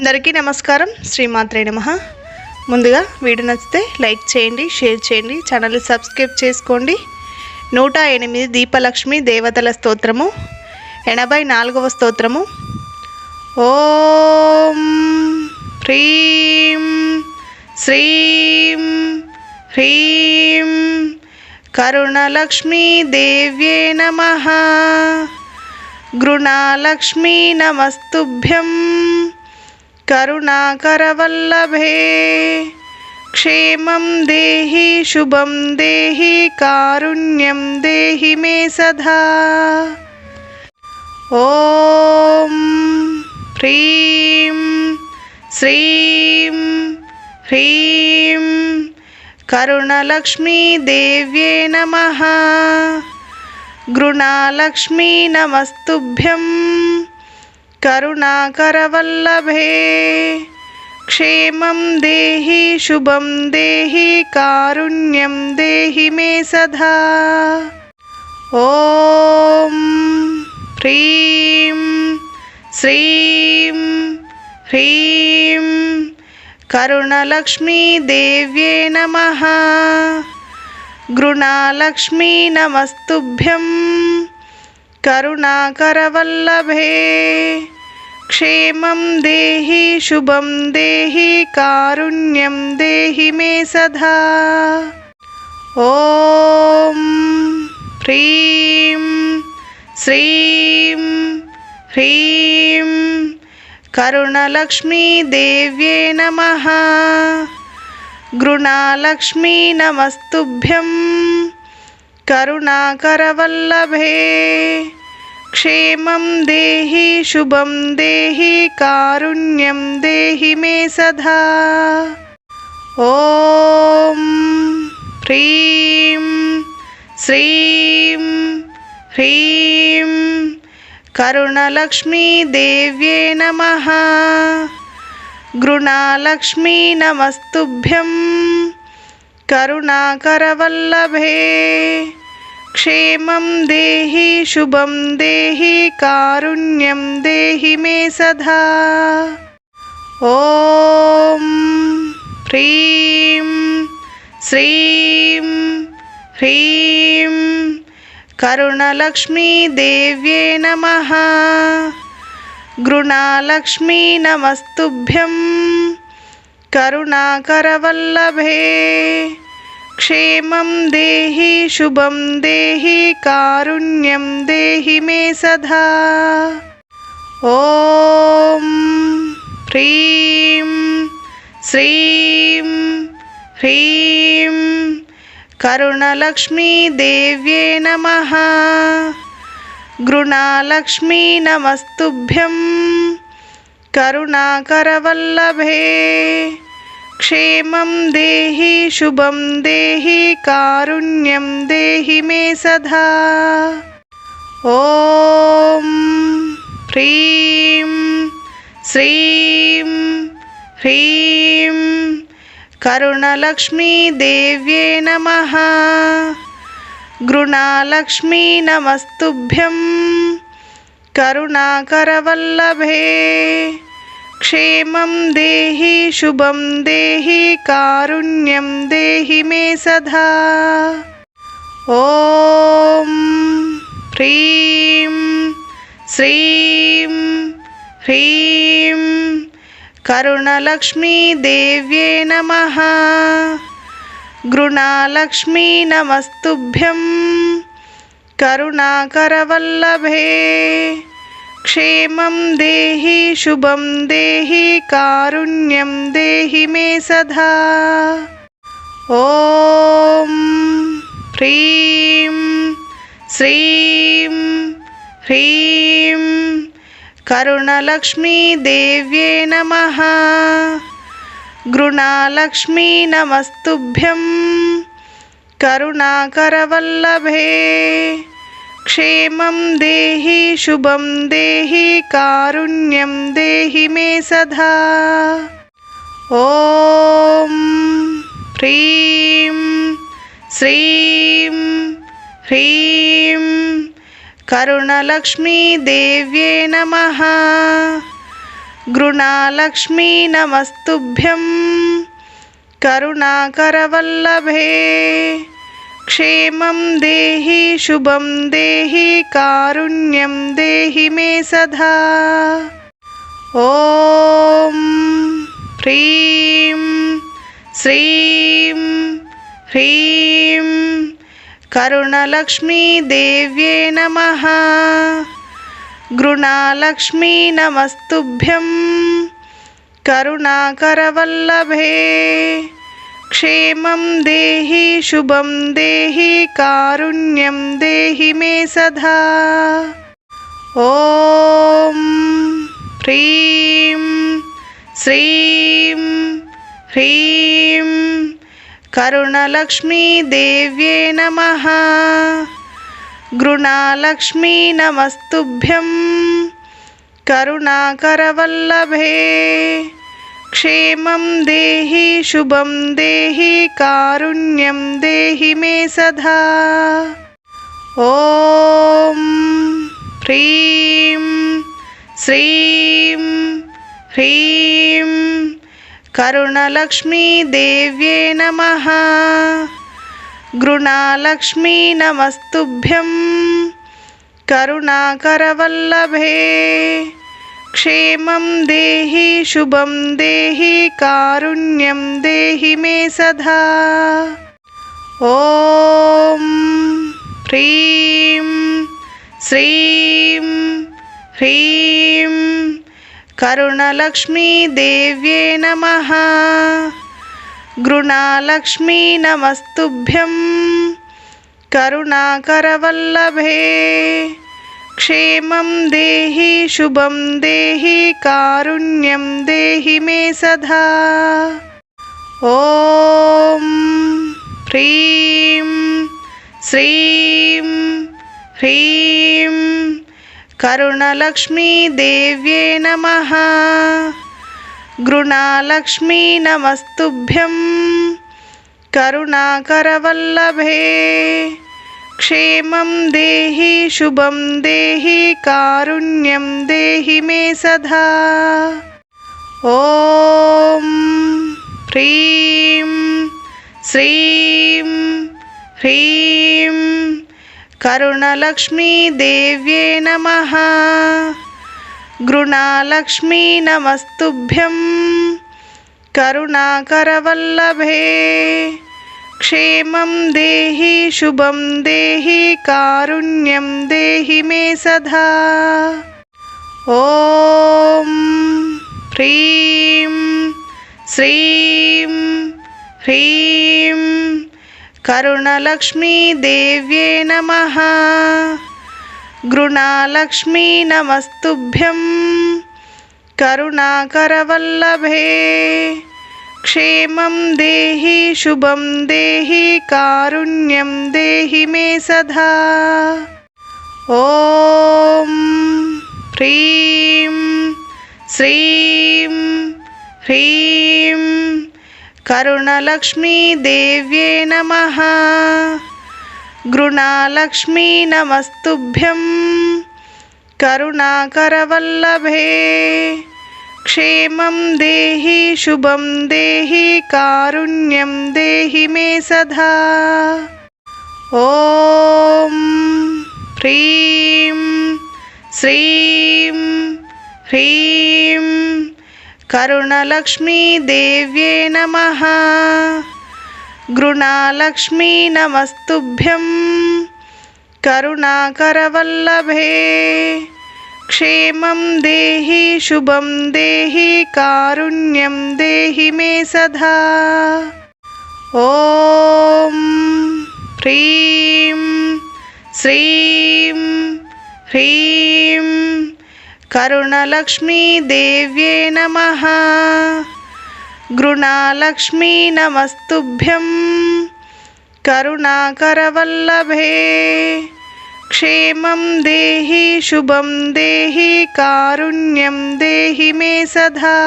అందరికీ నమస్కారం. శ్రీమాత్రే నమః. ముందుగా వీడియో నచ్చితే లైక్ చేయండి, షేర్ చేయండి, ఛానల్ని సబ్స్క్రైబ్ చేసుకోండి. 108 దీపలక్ష్మి దేవతల స్తోత్రము, 84వ స్తోత్రము. ఓం హ్రీం శ్రీం హ్రీం కరుణలక్ష్మీ దేవ్యే నమః. గృణాలక్ష్మీ నమస్తుభ్యం. కరుణాకరవల్లభే క్షేమం దేహి శుభం దేహి కారుణ్యం దేహి మే సదా. ఓం హ్రీం శ్రీం హ్రీం కరుణలక్ష్మీ దేవ్యే నమః. గృణాలక్ష్మీ నమస్తుభ్యం. కరుణాకరవల్లభే క్షేమం దేహి శుభం దేహి కారుణ్యం దేహి మే సదా. ఓం హ్రీం శ్రీం హ్రీం కరుణలక్ష్మీ దేవ్యే నమః. గృణాలక్ష్మీ నమస్తుభ్యం. కరుణాకరవల్లభే క్షేమం దేహి శుభం దేహి కారుణ్యం దేహి మే సదా. ఓం హ్రీం శ్రీం హ్రీం కరుణలక్ష్మీ దేవ్యే నమః. గృణాలక్ష్మీ నమస్తుభ్యం. కరుణాకరవల్లభే క్షేమం దేహి శుభం దేహి కారుణ్యం దేహి మే సదా. ఓం హ్రీం శ్రీం హ్రీం కరుణలక్ష్మీ దేవ్యే నమః. గృణాలక్ష్మీ నమస్తుభ్యం. కరుణాకరవల్లభే క్షేమం దేహి శుభం దేహి కారుణ్యం దేహి మే సదా. ఓం హ్రీం శ్రీం హ్రీం కరుణలక్ష్మీ దేవ్యే నమః. గృణాలక్ష్మీ నమస్తుభ్యం. కరుణాకరవల్లభే క్షేమం దేహి శుభం దేహి కారుణ్యం దేహి మే సదా. ఓం హ్రీం శ్రీం హ్రీం కరుణలక్ష్మీ దేవ్యే నమః. గృణాలక్ష్మీ నమస్తుభ్యం. కరుణాకరవల్లభే క్షేమం దేహి శుభం దేహి కారుణ్యం దేహి మే సదా. ఓం హ్రీం శ్రీం హ్రీం కరుణలక్ష్మీ దేవ్యే నమః. గృణాలక్ష్మీ నమస్తుభ్యం. కరుణాకరవల్లభే క్షేమం దేహి శుభం దేహి కారుణ్యం దేహి మే సదా. ఓం హ్రీం శ్రీం హ్రీం కరుణలక్ష్మీ దేవ్యే నమః. గృణాలక్ష్మీ నమస్తుభ్యం. కరుణాకరవల్లభే క్షేమం దేహి శుభం దేహి కారుణ్యం దేహి మే సదా. ఓం హ్రీం శ్రీం హ్రీం కరుణలక్ష్మీ దేవ్యే నమః. గృణాలక్ష్మీ నమస్తుభ్యం. కరుణాకరవల్లభే క్షేమం దేహి శుభం దేహి కారుణ్యం దేహి మే సదా. ఓం హ్రీం శ్రీం హ్రీం కరుణలక్ష్మీ దేవ్యే నమః. गृणालक्ष्मी नमस्तुभ्यं करुणाकरवल्लभे क्षेमं देहि शुभं देहि कारुण्यं देहि मे सदा। ॐ ह्रीं श्रीं ह्रीं करुणलक्ष्मी देव्ये नमः। गृणालक्ष्मी नमस्तुभ्यं करुणाकरवल्लभे क्षेमं देहि शुभं देहि कारुण्यं देहि मे सदा। ॐ ह्रीं श्रीं ह्रीं करुणलक्ष्मी देव्ये नमः। गृणालक्ष्मी नमस्तुभ्यं करुणाकरवल्लभे क्षेमं देहि शुभं देहि कारुण्यं देहि मे सदा। ॐ ह्रीं श्रीं ह्रीं करुणलक्ष्मी देव्ये नमः। गृणालक्ष्मी नमस्तुभ्यं करुणाकरवल्लभे क्षेमं देहि शुभं देहि कारुण्यं देहि मे सदा। ॐ ह्रीं श्रीं ह्रीं करुणलक्ष्मी देव्ये नमः। गृणालक्ष्मी नमस्तुभ्यं करुणाकरवल्लभे क्षेमं देहि शुभं देहि कारुण्यं देहि मे सदा। ॐ ह्रीं श्रीं ह्रीं करुणलक्ष्मी देव्ये नमः। गृणालक्ष्मी नमस्तुभ्यं करुणाकरवल्लभे क्षेमं देहि शुभं देहि कारुण्यं देहि मे सदा। ॐ ह्रीं श्रीं ह्रीं करुणलक्ष्मी देव्ये नमः। गृणालक्ष्मी नमस्तुभ्यं करुणाकरवल्लभे क्षेमं देहि शुभं देहि कारुण्यं देहि मे सदा। ॐ ह्रीं श्रीं ह्रीं करुणलक्ष्मी देव्ये नमः। गृणालक्ष्मी नमस्तुभ्यं करुणाकरवल्लभे क्षेमं देहि शुभं देहि कारुण्यं देहि मे सदा। ॐ ह्रीं श्रीं ह्रीं करुणलक्ष्मी देव्ये नमः। गृणालक्ष्मी नमस्तुभ्यं करुणाकरवल्लभे क्षेमं देहि शुभं देहि कारुण्यं देहि मे सदा। ॐ ह्रीं श्रीं ह्रीं करुणलक्ष्मी देव्ये नमः। गृणालक्ष्मी नमस्तुभ्यं करुणाकरवल्लभे क्षेमं देहि शुभं देहि कारुण्यं देहि मे सदा। ॐ ह्रीं श्रीं ह्रीं करुणलक्ष्मी देव्ये नमः। गृणालक्ष्मी नमस्तुभ्यं करुणाकरवल्लभे क्षेमं देहि शुभं देहि कारुण्यं देहि मे सदा।